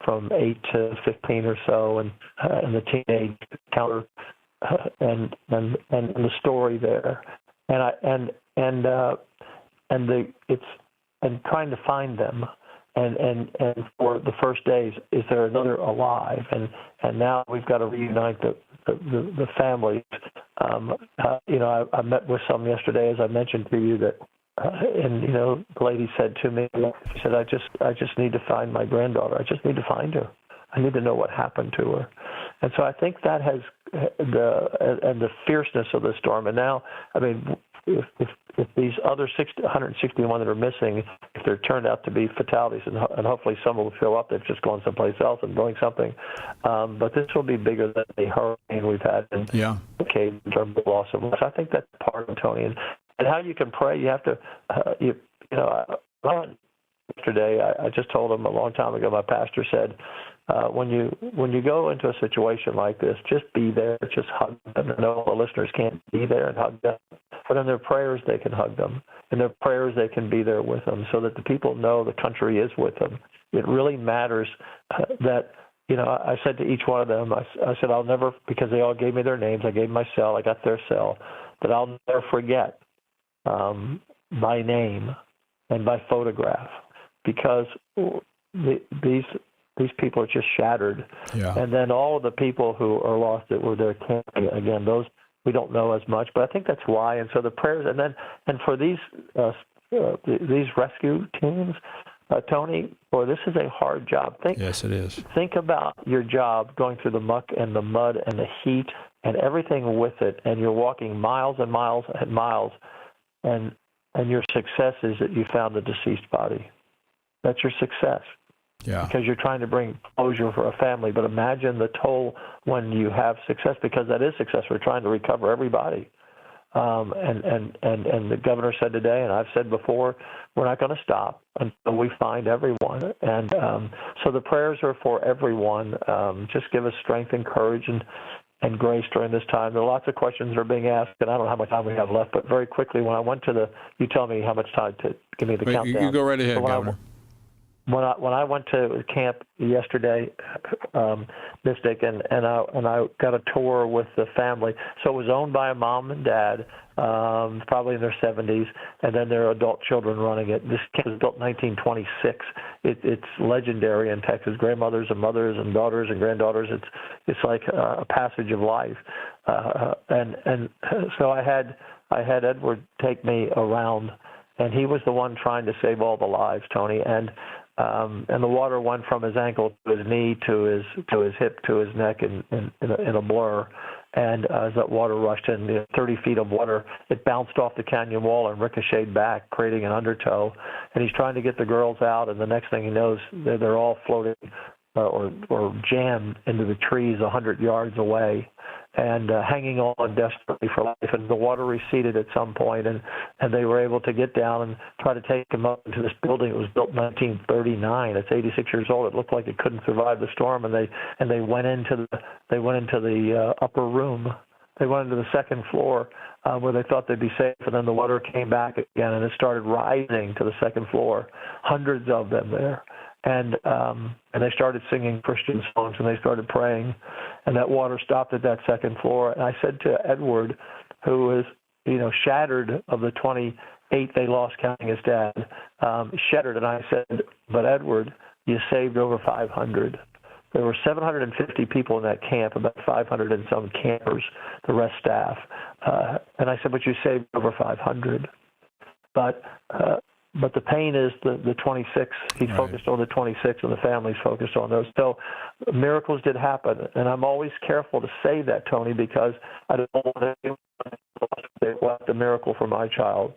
Speaker 2: from 8 to 15 or so, and the teenage counter, and the story there, and trying to find them, and for the first days, is there another alive? And now we've got to reunite the families. I met with some yesterday, as I mentioned to you, that the lady said to me, she said, I just need to find my granddaughter. I just need to find her. I need to know what happened to her. And so I think that has the fierceness of the storm. And now, if these other 161 that are missing, if there turned out to be fatalities, and hopefully some will show up, they've just gone someplace else and doing something. But this will be bigger than the hurricane we've had in terms of loss of life. I think that's part of it, Tony. And how you can pray, you have to, yesterday, I just told him a long time ago, my pastor said, when you go into a situation like this, just be there, just hug them. I know the listeners can't be there and hug them, but in their prayers they can hug them. In their prayers they can be there with them, so that the people know the country is with them. It really matters that, I said to each one of them, I said, I'll never, because they all gave me their names, I gave my cell, I got their cell, but I'll never forget my name and my photograph, because these people are just shattered. Yeah. And then all of the people who are lost that were there camping, again, those we don't know as much, but I think that's why. And so the prayers, and for these rescue teams, Tony, boy, this is a hard job.
Speaker 7: Yes, it is.
Speaker 2: Think about your job going through the muck and the mud and the heat and everything with it, and you're walking miles and miles and miles, and your success is that you found the deceased body. That's your success. Yeah. Because you're trying to bring closure for a family. But imagine the toll when you have success, because that is success. We're trying to recover everybody. And the governor said today, and I've said before, we're not going to stop until we find everyone. And so the prayers are for everyone. Just give us strength and courage and grace during this time. There are lots of questions that are being asked, and I don't know how much time we have left, but very quickly, when I went to you tell me how much time to give me the countdown.
Speaker 7: You go right ahead, Governor.
Speaker 2: When I went to camp yesterday, Mystic, and I got a tour with the family. So it was owned by a mom and dad, probably in their 70s, and then their adult children running it. This camp was built in 1926. It's legendary in Texas. Grandmothers and mothers and daughters and granddaughters. It's like a passage of life. And so I had Edward take me around, and he was the one trying to save all the lives, Tony. And the water went from his ankle to his knee to his hip to his neck in a blur. And as that water rushed in, 30 feet of water, it bounced off the canyon wall and ricocheted back, creating an undertow. And he's trying to get the girls out, and the next thing he knows, they're all floating or jammed into the trees 100 yards away, and hanging on desperately for life. And the water receded at some point, and they were able to get down and try to take him up into this building. It was built in 1939. It's 86 years old. It looked like it couldn't survive the storm, and they went into the upper room. They went into the second floor where they thought they'd be safe, and then the water came back again, and it started rising to the second floor. Hundreds of them there. And they started singing Christian songs, and they started praying, and that water stopped at that second floor. And I said to Edward, who was, shattered of the 28 they lost, counting his dad, shattered. And I said, but Edward, you saved over 500. There were 750 people in that camp, about 500 and some campers, the rest staff. And I said, but you saved over 500. But the pain is the 26. He's right. Focused on the 26, and the family's focused on those. So miracles did happen, and I'm always careful to say that, Tony, because I don't want to say, well, that's a miracle for my child.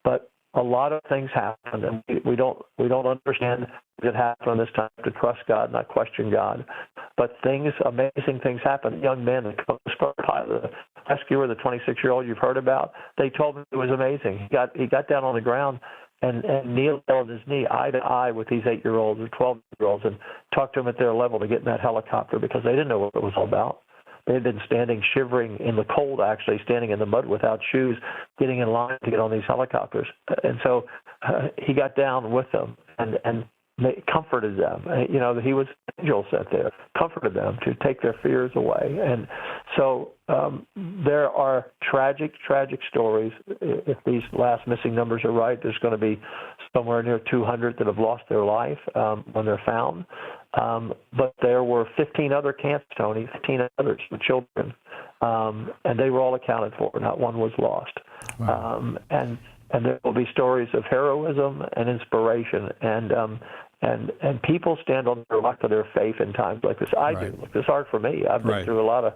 Speaker 2: But a lot of things happen, and we don't understand that happen on this time to trust God, not question God. But amazing things happen. Young men, the rescuer, the 26-year-old you've heard about, they told me it was amazing. He got down on the ground and kneeled on his knee, eye to eye with these 8-year-olds or 12-year-olds, and talked to them at their level to get in that helicopter, because they didn't know what it was all about. They had been standing, shivering in the cold, actually, standing in the mud without shoes, getting in line to get on these helicopters. And so he got down with them and comforted them. He was an angel sent there, comforted them to take their fears away. And so there are tragic stories. If these last missing numbers are right, there's going to be somewhere near 200 that have lost their life when they're found. But there were 15 other camps, Tony, 15 others with children, and they were all accounted for. Not one was lost. Wow. And there will be stories of heroism and inspiration, and people stand on the rock of their faith in times like this. I do. It's hard for me. I've been through a lot of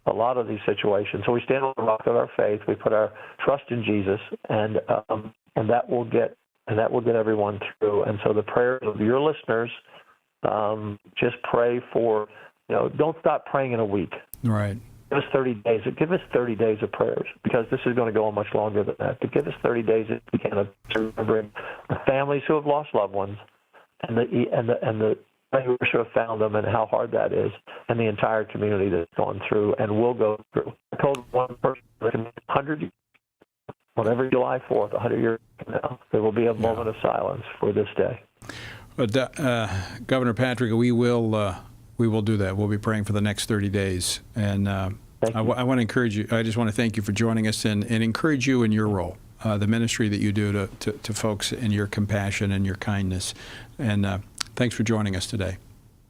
Speaker 2: a lot of these situations. So we stand on the rock of our faith. We put our trust in Jesus, and that will get everyone through. And so the prayers of your listeners, just pray for, don't stop praying in a week.
Speaker 7: Right.
Speaker 2: Give us 30 days. Give us 30 days of prayers, because this is going to go on much longer than that. But give us 30 days if we can, remembering the families who have lost loved ones, and the who have found them, and how hard that is, and the entire community that's gone through and will go through. I told one person, 100 years, whenever July 4th, 100 years from now, there will be a moment of silence for this day.
Speaker 7: But Governor Patrick, we will do that. We'll be praying for the next 30 days, and I want to encourage you. I just want to thank you for joining us and encourage you in your role, the ministry that you do to folks, and your compassion and your kindness. And thanks for joining us today.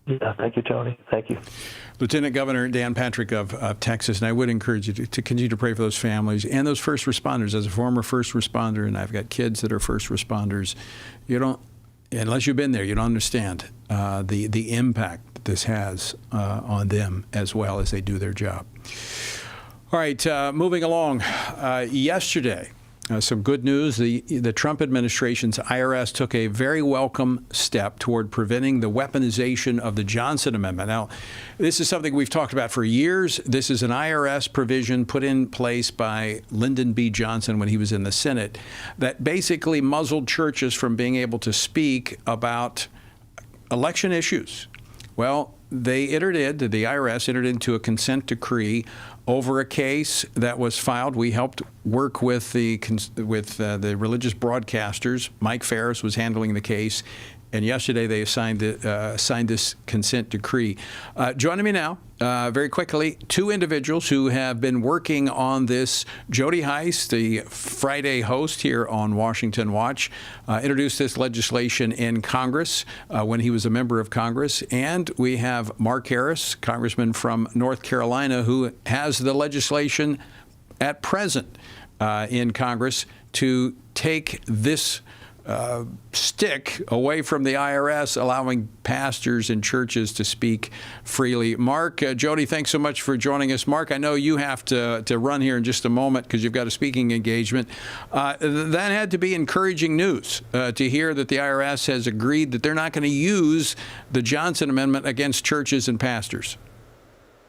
Speaker 2: Yeah, thank you, Tony. Thank you.
Speaker 7: Lieutenant Governor Dan Patrick of Texas, and I would encourage you to continue to pray for those families and those first responders. As a former first responder, and I've got kids that are first responders, unless you've been there, you don't understand the impact that this has on them as well as they do their job. All right, moving along. Yesterday, some good news. The Trump administration's IRS took a very welcome step toward preventing the weaponization of the Johnson Amendment. Now, this is something we've talked about for years. This is an IRS provision put in place by Lyndon B. Johnson when he was in the Senate that basically muzzled churches from being able to speak about election issues. Well, the IRS entered into a consent decree over a case that was filed. We helped work with the religious broadcasters. Mike Ferris was handling the case, and yesterday they signed this consent decree. Joining me now, very quickly, two individuals who have been working on this. Jody Heiss, the Friday host here on Washington Watch, introduced this legislation in Congress when he was a member of Congress. And we have Mark Harris, congressman from North Carolina, who has the legislation at present in Congress to take this stick away from the IRS, allowing pastors and churches to speak freely. Mark, Jody, thanks so much for joining us. Mark, I know you have to run here in just a moment because you've got a speaking engagement. That had to be encouraging news to hear that the IRS has agreed that they're not going to use the Johnson Amendment against churches and pastors.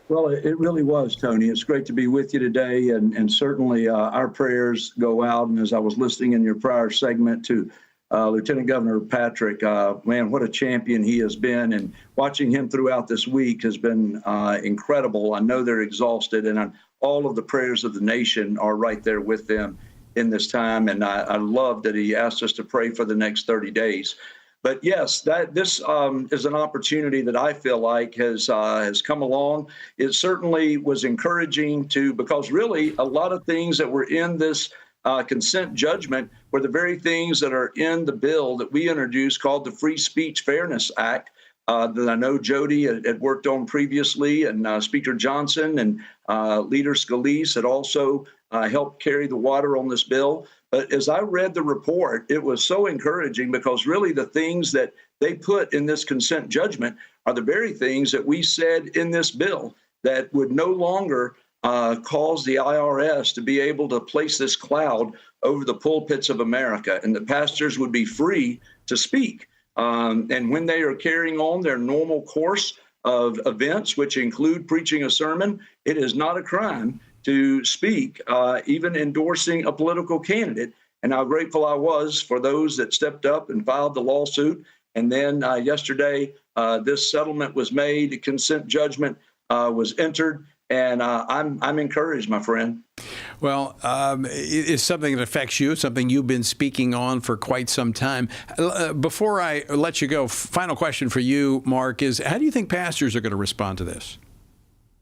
Speaker 5: Well, it really was, Tony. It's great to be with you today, and certainly our prayers go out. And as I was listening in your prior segment to Lieutenant Governor Patrick, man, what a champion he has been, and watching him throughout this week has been incredible. I know they're exhausted, and all of the prayers of the nation are right there with them in this time, and I love that he asked us to pray for the next 30 days. But yes, this is an opportunity that I feel like has come along. It certainly was encouraging because really a lot of things that were in this consent judgment were the very things that are in the bill that we introduced called the Free Speech Fairness Act that I know Jody had worked on previously, and Speaker Johnson and Leader Scalise had also helped carry the water on this bill. But as I read the report, it was so encouraging because really the things that they put in this consent judgment are the very things that we said in this bill that would no longer cause the IRS to be able to place this cloud over the pulpits of America, and the pastors would be free to speak. And when they are carrying on their normal course of events, which include preaching a sermon, it is not a crime to speak, even endorsing a political candidate. And how grateful I was for those that stepped up and filed the lawsuit. And then yesterday, this settlement was made, a consent judgment was entered, and I'm encouraged, my friend.
Speaker 7: Well, it's something that affects you, something you've been speaking on for quite some time. Before I let you go, final question for you, Mark, is how do you think pastors are going to respond to this?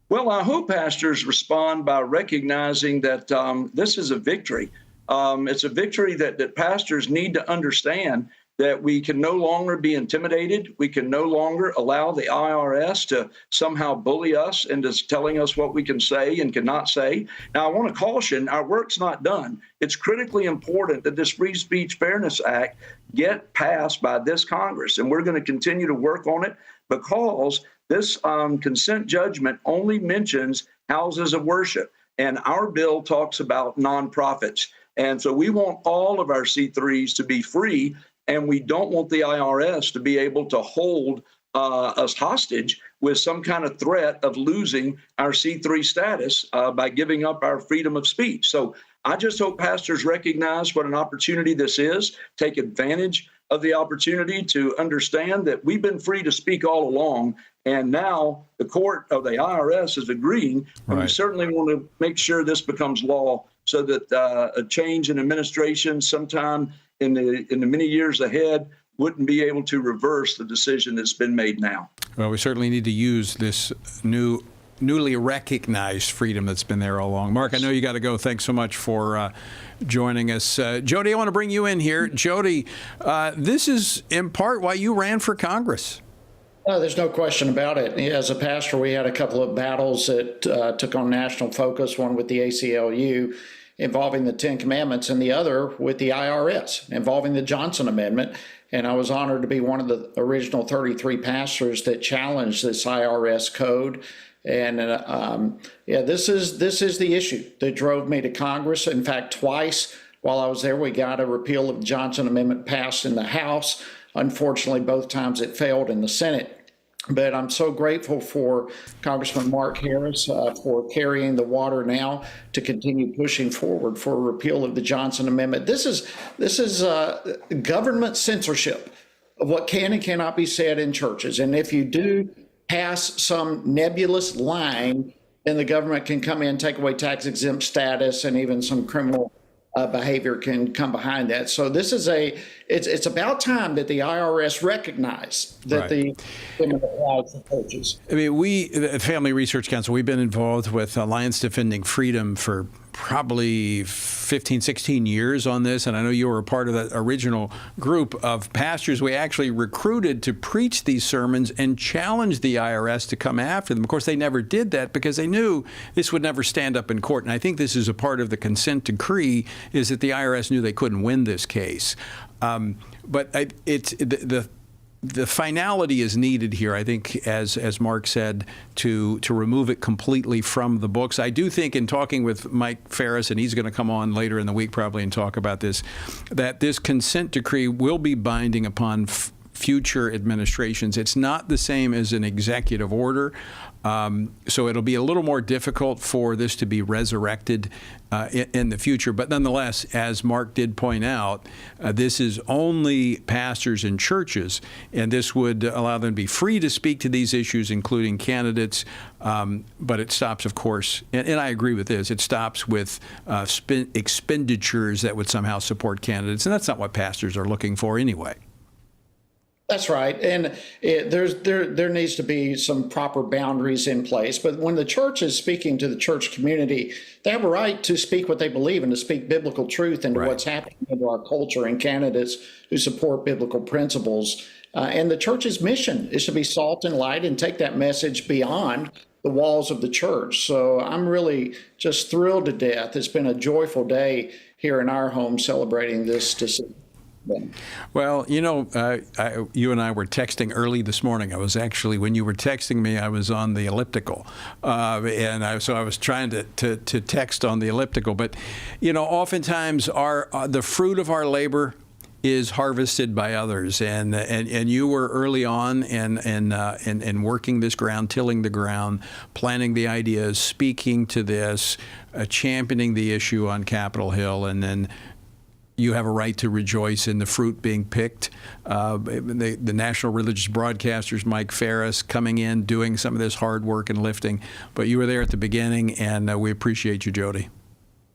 Speaker 5: Well, I hope pastors respond by recognizing that this is a victory. It's a victory that pastors need to understand that we can no longer be intimidated. We can no longer allow the IRS to somehow bully us into telling us what we can say and cannot say. Now, I want to caution, our work's not done. It's critically important that this Free Speech Fairness Act get passed by this Congress, and we're going to continue to work on it because This consent judgment only mentions houses of worship, and our bill talks about nonprofits. And so we want all of our C3s to be free, and we don't want the IRS to be able to hold us hostage with some kind of threat of losing our C3 status by giving up our freedom of speech. So I just hope pastors recognize what an opportunity this is, take advantage of the opportunity to understand that we've been free to speak all along, and now the court of the IRS is agreeing, and we certainly want to make sure this becomes law so that a change in administration sometime in the many years ahead wouldn't be able to reverse the decision that's been made now.
Speaker 7: Well, we certainly need to use this newly recognized freedom that's been there all along. Mark, I know you got to go. Thanks so much for joining us. Jody, I want to bring you in here. Jody, this is in part why you ran for Congress.
Speaker 6: No, there's no question about it. As a pastor, we had a couple of battles that took on national focus, one with the ACLU involving the Ten Commandments and the other with the IRS involving the Johnson Amendment. And I was honored to be one of the original 33 pastors that challenged this IRS code. And this is the issue that drove me to Congress. In fact, twice while I was there, we got a repeal of the Johnson Amendment passed in the House. Unfortunately, both times it failed in the Senate. But I'm so grateful for Congressman Mark Harris for carrying the water now to continue pushing forward for a repeal of the Johnson Amendment. This is government censorship of what can and cannot be said in churches. And if you do pass some nebulous line, then the government can come in, take away tax-exempt status, and even some criminal behavior can come behind that. So this is it's about time that the IRS recognize that the rights of churches.
Speaker 7: I mean, we at Family Research Council, we've been involved with Alliance Defending Freedom for probably 15, 16 years on this. And I know you were a part of that original group of pastors we actually recruited to preach these sermons and challenge the IRS to come after them. Of course, they never did that because they knew this would never stand up in court. And I think this is a part of the consent decree, is that the IRS knew they couldn't win this case. But the finality is needed here, I think, as Mark said, to remove it completely from the books. I do think, in talking with Mike Ferris, and he's going to come on later in the week probably and talk about this, that this consent decree will be binding upon future administrations. It's not the same as an executive order, so it'll be a little more difficult for this to be resurrected in the future. But nonetheless, as Mark did point out, this is only pastors and churches, and this would allow them to be free to speak to these issues, including candidates. But it stops, of course, and I agree with this, it stops with expenditures that would somehow support candidates, and that's not what pastors are looking for anyway.
Speaker 6: That's right. And there needs to be some proper boundaries in place. But when the church is speaking to the church community, they have a right to speak what they believe and to speak biblical truth into what's happening into our culture and candidates who support biblical principles. And the church's mission is to be salt and light and take that message beyond the walls of the church. So I'm really just thrilled to death. It's been a joyful day here in our home celebrating this decision.
Speaker 7: Well, you know, you and I were texting early this morning. I was actually, when you were texting me, I was on the elliptical, so I was trying to text on the elliptical. But, you know, oftentimes the fruit of our labor is harvested by others, and you were early on and working this ground, tilling the ground, planting the ideas, speaking to this, championing the issue on Capitol Hill, and then you have a right to rejoice in the fruit being picked. The national religious broadcasters, Mike Ferris, coming in, doing some of this hard work and lifting. But you were there at the beginning, and we appreciate you, Jody.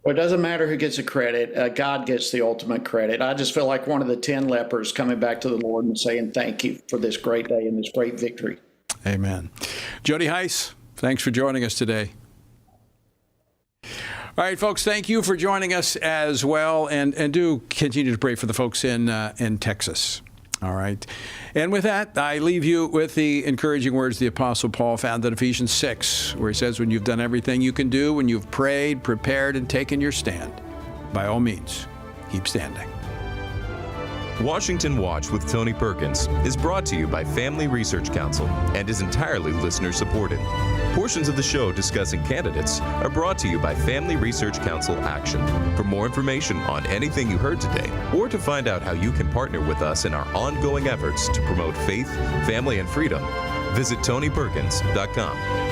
Speaker 6: Well, it doesn't matter who gets the credit. God gets the ultimate credit. I just feel like one of the 10 lepers coming back to the Lord and saying thank you for this great day and this great victory.
Speaker 7: Amen. Jody Heiss, thanks for joining us today. All right, folks, thank you for joining us as well, and do continue to pray for the folks in Texas. All right. And with that, I leave you with the encouraging words the Apostle Paul found in Ephesians 6, where he says, when you've done everything you can do, when you've prayed, prepared, and taken your stand, by all means, keep standing.
Speaker 8: Washington Watch with Tony Perkins is brought to you by Family Research Council and is entirely listener-supported. Portions of the show discussing candidates are brought to you by Family Research Council Action. For more information on anything you heard today, or to find out how you can partner with us in our ongoing efforts to promote faith, family, and freedom, visit TonyPerkins.com.